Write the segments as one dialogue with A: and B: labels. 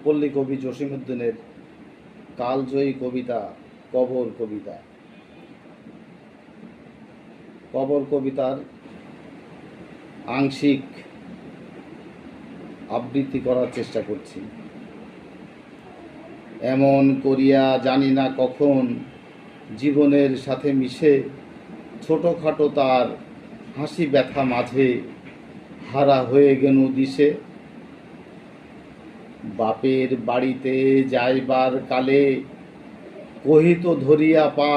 A: পল্লী কবি জসিমউদ্দিনের কালজয়ী কবিতা কবর কবিতা। কবর কবিতার আংশিক আবৃত্তি করার চেষ্টা করছি। এমন করিয়া জানি না কখন জীবনের সাথে মিশে ছোটোখাটো তার হাসি ব্যথা মাঝে হারা হয়ে গেনু দিশে। বাপের বাড়িতে যাইবার কালে কহিত ধরিয়া পা,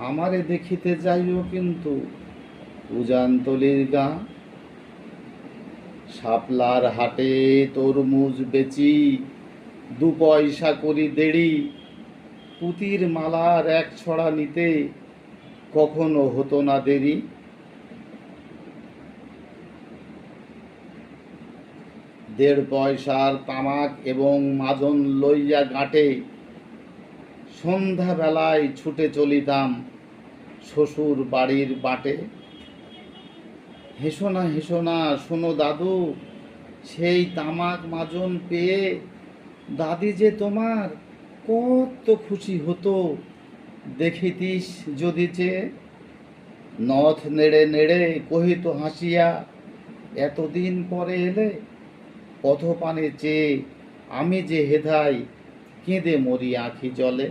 A: আমারে দেখিতে যাইও কিন্তু উজানতলির গাঁ। শাপলার হাটে তরমুজ বেচি 2 পয়সা করি দেড়ি, পুতির মালার 1 ছড়া নিতে কখনো হতো না দেরি। দেড় পয়সার তামাক এবং মাজন লইয়া গাঁটে সন্ধ্যাবেলায় ছুটে চলিতাম শ্বশুর বাড়ির বাটে। হেসো না শোনো দাদু, সেই তামাক মাজন পেয়ে দাদি যে তোমার কত খুশি হতো, দেখিতিস যদি চেয়ে। নথ নেড়ে নেড়ে কহিত হাসিয়া, এতদিন পরে এলে পথপানে চেয়ে আমি যে হেথায় কেঁদে মরি আঁখি জলে।